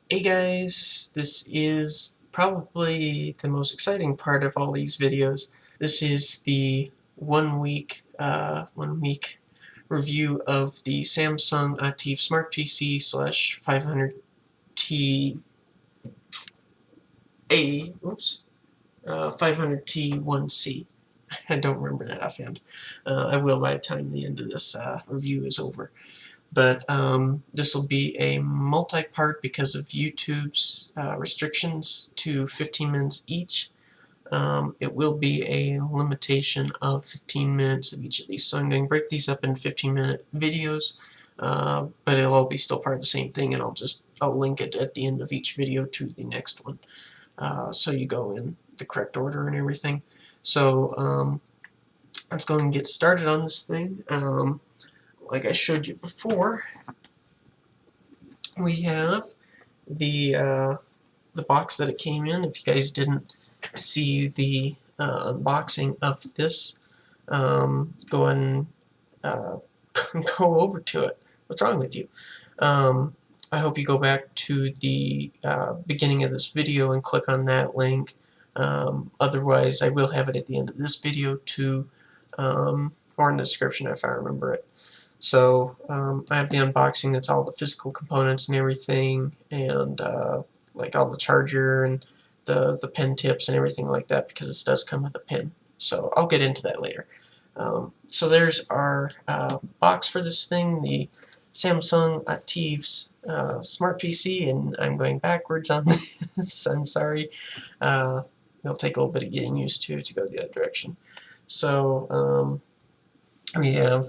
Hey guys, this is probably the most exciting part of all these videos. This is the one week review of the Samsung ATIV Smart PC / 500T 500T1C. I don't remember that offhand. I will by the time the end of this review is over. But this will be a multi-part because of YouTube's restrictions to 15 minutes each. It will be a limitation of 15 minutes of each of these. So I'm going to break these up into 15-minute videos, but it'll all be still part of the same thing, and I'll link it at the end of each video to the next one. So you go in the correct order and everything. So let's go and get started on this thing. Like I showed you before, we have the box that it came in. If you guys didn't see the unboxing of this, go and go over to it. What's wrong with you? I hope you go back to the beginning of this video and click on that link. Otherwise, I will have it at the end of this video too, or in the description if I remember it. So I have the unboxing. That's all the physical components and everything, and like all the charger and the pen tips and everything like that, because this does come with a pin. So I'll get into that later. So there's our box for this thing, the Samsung ATIV's Smart PC, and I'm going backwards on this. I'm sorry. It'll take a little bit of getting used to go the other direction. So we have,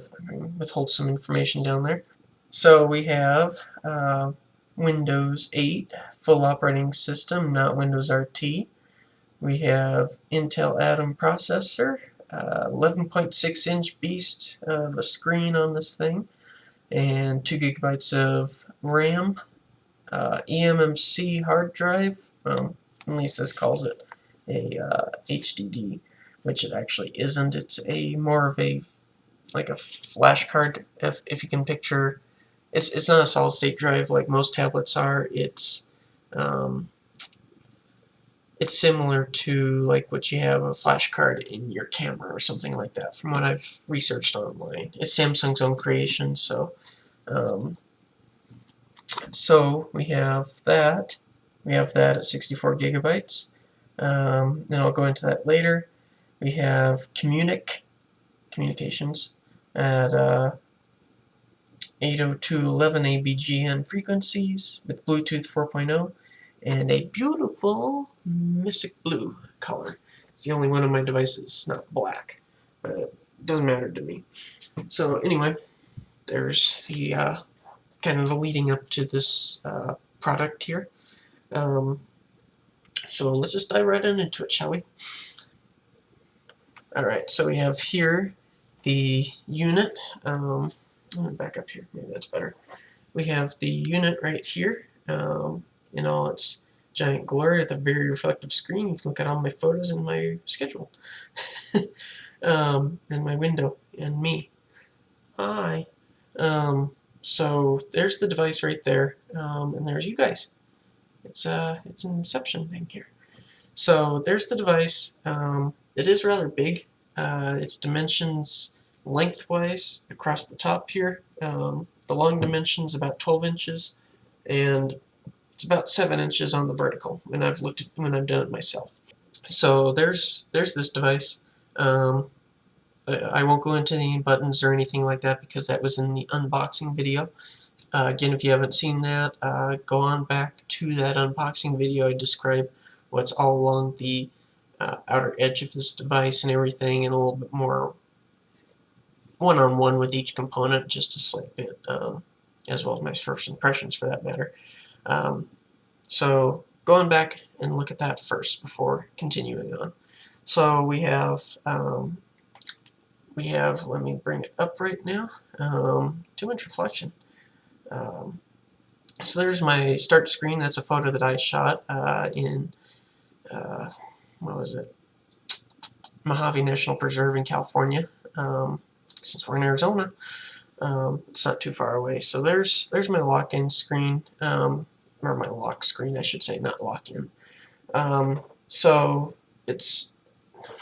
withhold some information down there. So we have Windows 8 full operating system, not Windows RT. We have Intel Atom processor, 11.6-inch beast of a screen on this thing, and 2 gigabytes of RAM, eMMC hard drive. Well, at least this calls it a HDD, which it actually isn't. It's more of a like a flash card, if you can picture. It's not a solid state drive like most tablets are. It's similar to like what you have a flash card in your camera or something like that, from what I've researched online. It's Samsung's own creation. So so we have that. We have that at 64 gigabytes. And I'll go into that later. We have communications at 802.11 ABGN frequencies with Bluetooth 4.0 and a beautiful mystic blue color. It's the only one of my devices not black, but it doesn't matter to me. So anyway, there's the kind of the leading up to this product here. So let's just dive right into it, shall we? Alright, so we have here the unit. I'm going to back up here, maybe that's better. We have the unit right here in all its giant glory with a very reflective screen. You can look at all my photos in my schedule. And my window and me. Hi. So there's the device right there, and there's you guys. It's an Inception thing here. So there's the device. It is rather big. Its dimensions lengthwise across the top here. The long dimension's about 12 inches, and it's about 7 inches on the vertical when I've done it myself. So there's this device. I won't go into any buttons or anything like that because that was in the unboxing video. Again, if you haven't seen that, go on back to that unboxing video. I describe what's all along the outer edge of this device and everything, and a little bit more one-on-one with each component, just a slight bit, as well as my first impressions for that matter. So going back and look at that first before continuing on. So we have, let me bring it up right now, too much reflection. So there's my start screen. That's a photo that I shot in, what was it, Mojave National Preserve in California. Since we're in Arizona, it's not too far away. So there's my lock-in screen. or my lock screen, I should say, not lock in. So it's,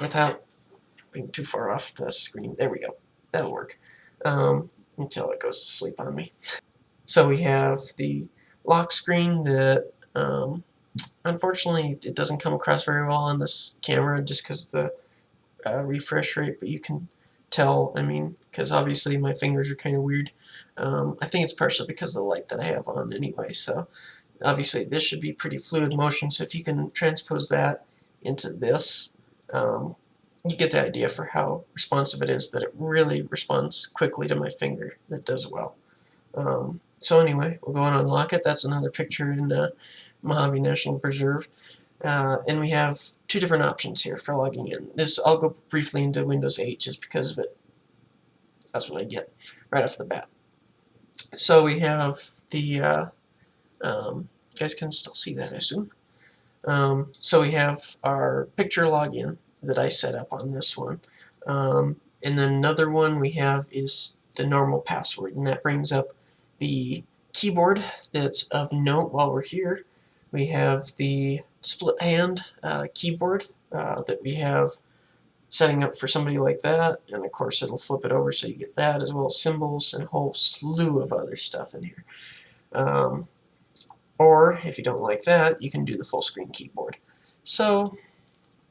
without being too far off the screen, there we go. That'll work until it goes to sleep on me. So we have the lock screen that unfortunately it doesn't come across very well on this camera just because the refresh rate, but you can tell, I mean, because obviously my fingers are kind of weird. I think it's partially because of the light that I have on anyway, so obviously this should be pretty fluid motion, so if you can transpose that into this, you get the idea for how responsive it is, that it really responds quickly to my finger. That does well. So anyway, we'll go and unlock it. That's another picture in Mojave National Preserve. And we have two different options here for logging in. I'll go briefly into Windows 8 just because of it. That's what I get right off the bat. So we have the, you guys can still see that, I assume. So we have our picture login that I set up on this one. And then another one we have is the normal password, and that brings up the keyboard that's of note while we're here. We have the split hand keyboard that we have setting up for somebody like that, and of course it'll flip it over so you get that, as well as symbols and a whole slew of other stuff in here. Or if you don't like that, you can do the full screen keyboard. So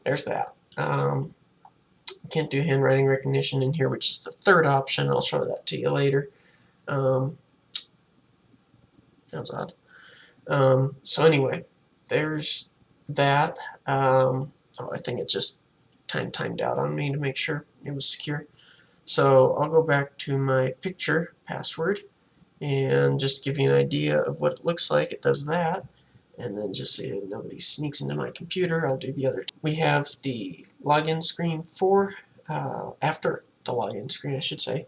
there's that. Can't do handwriting recognition in here, which is the third option. I'll show that to you later. That was odd. So anyway, there's that. Oh, I think it just timed out on me to make sure it was secure. So I'll go back to my picture password and just give you an idea of what it looks like. It does that. And then just so nobody sneaks into my computer, I'll do the other. We have the login screen for, after the login screen, I should say.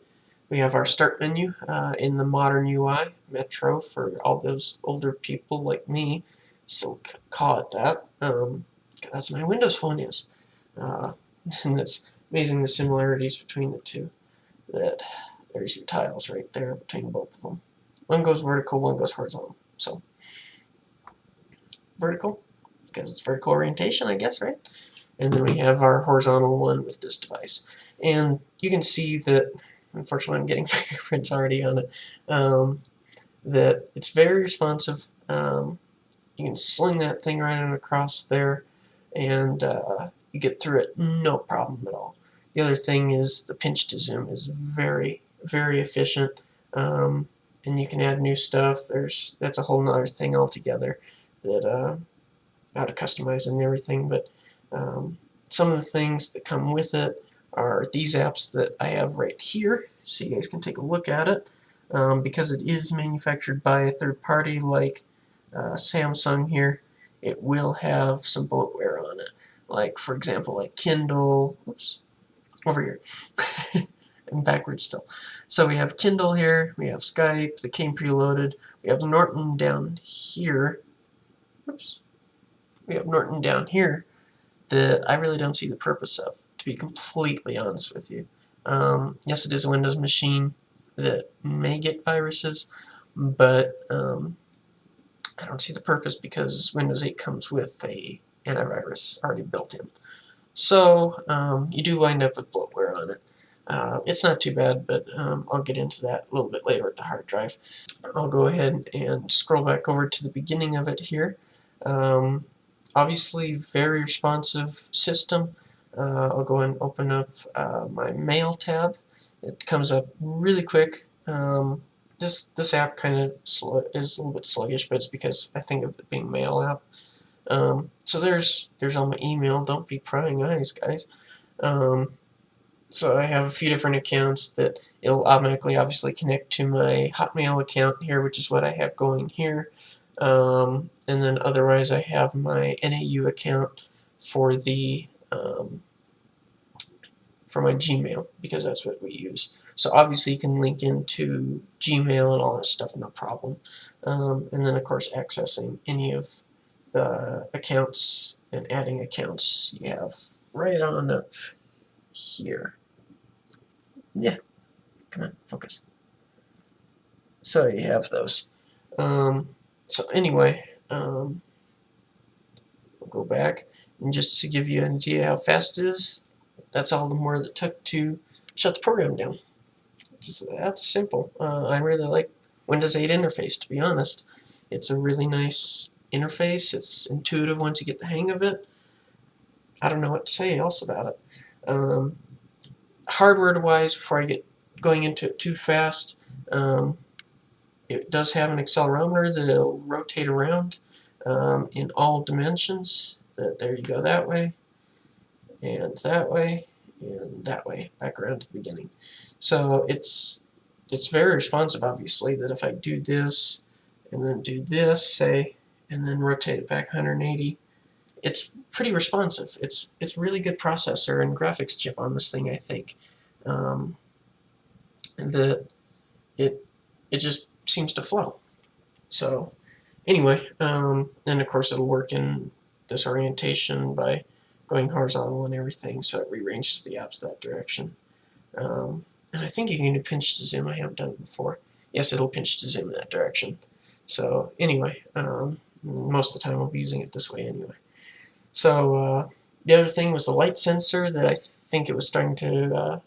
We have our start menu in the modern UI, Metro, for all those older people like me, still call it that. That's my Windows phone is. And it's amazing the similarities between the two. That there's your tiles right there between both of them. One goes vertical, one goes horizontal. So vertical, because it's vertical orientation, I guess, right? And then we have our horizontal one with this device. And you can see that, unfortunately I'm getting fingerprints already on it, that it's very responsive. You can sling that thing right on across there, and you get through it no problem at all. The other thing is the pinch to zoom is very, very efficient, and you can add new stuff. That's a whole nother thing altogether, that how to customize and everything. But some of the things that come with it are these apps that I have right here, so you guys can take a look at it. Because it is manufactured by a third party like Samsung here, it will have some bloatware on it. Like, for example, like Kindle, oops, over here. I'm backwards still. So we have Kindle here, we have Skype that came preloaded, we have Norton down here. Oops. We have Norton down here that I really don't see the purpose of, to be completely honest with you. Yes, it is a Windows machine that may get viruses, but I don't see the purpose because Windows 8 comes with a antivirus already built in. So you do wind up with bloatware on it. It's not too bad, but I'll get into that a little bit later with the hard drive. I'll go ahead and scroll back over to the beginning of it here. Obviously, very responsive system. I'll go and open up my Mail tab. It comes up really quick. This app kind of is a little bit sluggish, but it's because I think of it being Mail app. So there's all my email. Don't be prying eyes, guys. So I have a few different accounts that it'll automatically obviously connect to my Hotmail account here, which is what I have going here. And then otherwise I have my NAU account for the for my Gmail, because that's what we use. So obviously you can link into Gmail and all that stuff, no problem. And then of course accessing any of the accounts and adding accounts you have right on up here. Yeah, come on, focus. So you have those. So anyway, we'll go back, and just to give you an idea how fast it is, that's all the more that it took to shut the program down. That's simple. I really like Windows 8 interface, to be honest. It's a really nice interface. It's intuitive once you get the hang of it. I don't know what to say else about it. Hardware-wise, before I get going into it too fast, it does have an accelerometer that will rotate around in all dimensions. There you go, that way, and that way, and that way, back around to the beginning. So it's very responsive, obviously, that if I do this, and then do this, say, and then rotate it back 180, it's pretty responsive. It's really good processor and graphics chip on this thing, I think. And it just seems to flow. So anyway, and of course it'll work in this orientation by going horizontal and everything, so it rearranges the apps that direction. And I think you can do pinch to zoom. I haven't done it before. Yes, it'll pinch to zoom in that direction. So anyway, most of the time I'll be using it this way anyway. So the other thing was the light sensor that I think it was starting to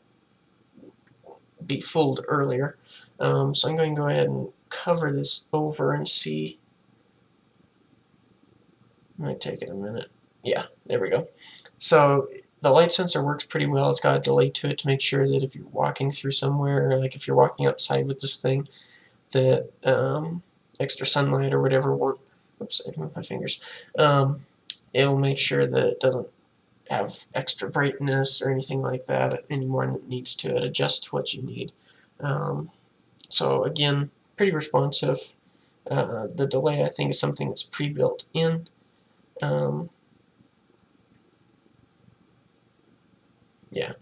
be fooled earlier. So I'm going to go ahead and cover this over and see. It might take it a minute. Yeah, there we go. So the light sensor works pretty well. It's got a delay to it to make sure that if you're walking through somewhere, or like if you're walking outside with this thing, that extra sunlight or whatever won't. Oops, I moved my fingers. It'll make sure that it doesn't have extra brightness or anything like that anymore than it needs to. It adjusts what you need. So again, pretty responsive. The delay, I think, is something that's pre-built in. Yeah,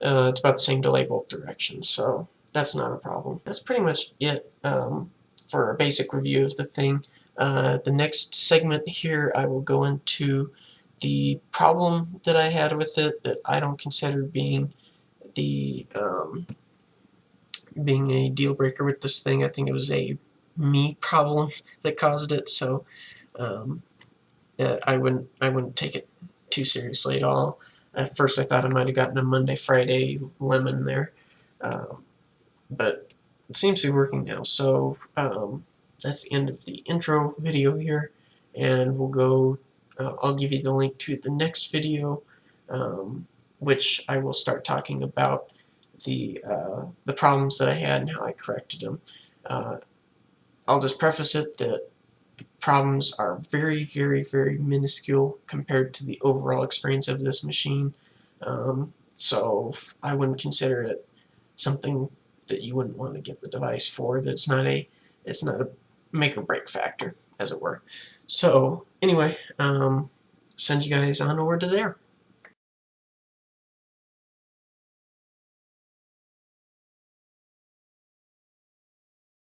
it's about the same delay both directions, so that's not a problem. That's pretty much it for a basic review of the thing. The next segment here, I will go into the problem that I had with it that I don't consider being the being a deal breaker with this thing. I think it was a me problem that caused it, so I wouldn't take it too seriously at all. At first I thought I might have gotten a Monday, Friday lemon there, but it seems to be working now. So that's the end of the intro video here, and we'll go, I'll give you the link to the next video, which I will start talking about the problems that I had and how I corrected them. I'll just preface it that the problems are very, very, very minuscule compared to the overall experience of this machine. So I wouldn't consider it something that you wouldn't want to get the device for. It's not a make or break factor, as it were. So anyway, send you guys on over to there.